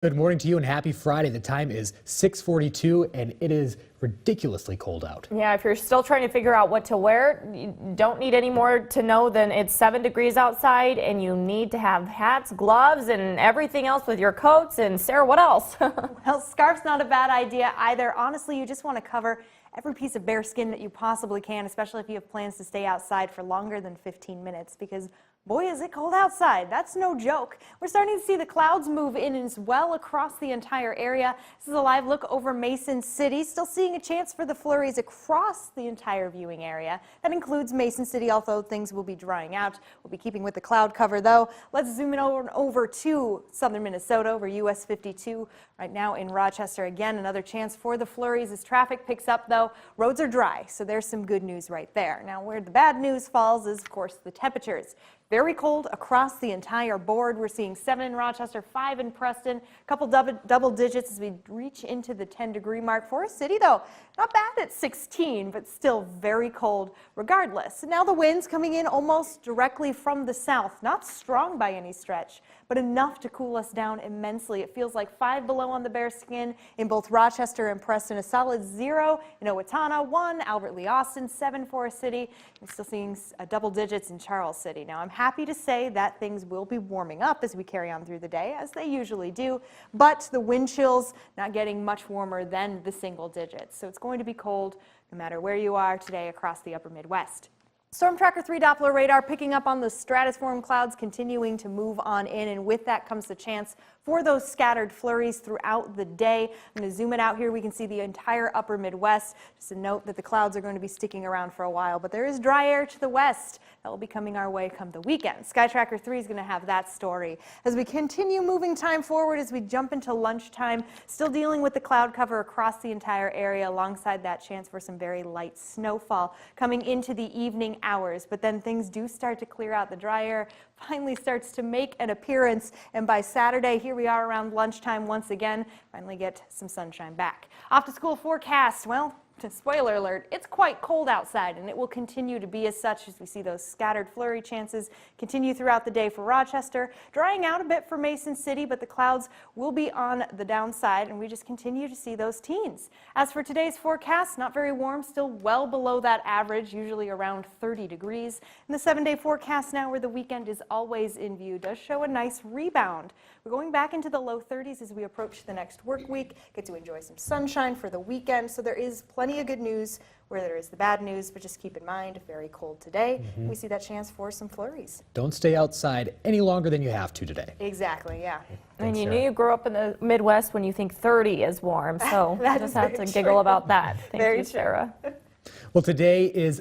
Good morning to you and happy Friday. The time is 6:42 and it is ridiculously cold out. Yeah, if you're still trying to figure out what to wear, you don't need any more to know than it's 7 degrees outside and you need to have hats, gloves, and everything else with your coats. And Sarah, what else? Well, scarf's not a bad idea either. Honestly, you just want to cover every piece of bare skin that you possibly can, especially if you have plans to stay outside for longer than 15 minutes, because boy, is it cold outside. That's no joke. We're starting to see the clouds move in as well across the entire area. This is a live look over Mason City. Still seeing a chance for the flurries across the entire viewing area. That includes Mason City, although things will be drying out. We'll be keeping with the cloud cover, though. Let's zoom in over to southern Minnesota, over US 52. Right now in Rochester, again, another chance for the flurries as traffic picks up, though. Roads are dry, so there's some good news right there. Now, where the bad news falls is, of course, the temperatures. Very cold across the entire board. We're seeing 7 in Rochester, 5 in Preston, a couple double digits as we reach into the 10-degree mark. Forest City, though, not bad at 16, but still very cold regardless. Now the winds coming in almost directly from the south, not strong by any stretch, but enough to cool us down immensely. It feels like 5 below on the bare skin in both Rochester and Preston, a solid 0 in Owatonna, 1 Albert Lee Austin, 7 Forest City. We're still seeing double digits in Charles City. Now I'm happy to say that things will be warming up as we carry on through the day, as they usually do, but the wind chills not getting much warmer than the single digits. So it's going to be cold no matter where you are today across the upper Midwest. Storm Tracker 3 Doppler radar picking up on the stratoform clouds, continuing to move on in, and with that comes the chance for those scattered flurries throughout the day. I'm going to zoom it out here. We can see the entire upper Midwest. Just a note that the clouds are going to be sticking around for a while, but there is dry air to the west that will be coming our way come the weekend. Sky Tracker 3 is going to have that story. As we continue moving time forward, as we jump into lunchtime, still dealing with the cloud cover across the entire area, alongside that chance for some very light snowfall coming into the evening hours. But then things do start to clear out. The dry air finally starts to make an appearance, and by Saturday, here we are around lunchtime once again, finally get some sunshine back. Off to school forecast. Well, spoiler alert, it's quite cold outside, and it will continue to be as such as we see those scattered flurry chances continue throughout the day for Rochester. Drying out a bit for Mason City, but the clouds will be on the downside, and we just continue to see those teens. As for today's forecast, not very warm, still well below that average, usually around 30 degrees. And the 7-day forecast now, where the weekend is always in view, does show a nice rebound. We're going back into the low 30s as we approach the next work week, get to enjoy some sunshine for the weekend, so there is plenty of good news where there is the bad news, but just keep in mind, very cold today. We see that chance for some flurries. Don't stay outside any longer than you have to today. Exactly, yeah. And you knew you grew up in the Midwest when you think 30 is warm, so I just have to giggle about that. Thank you, Sarah. Well, today is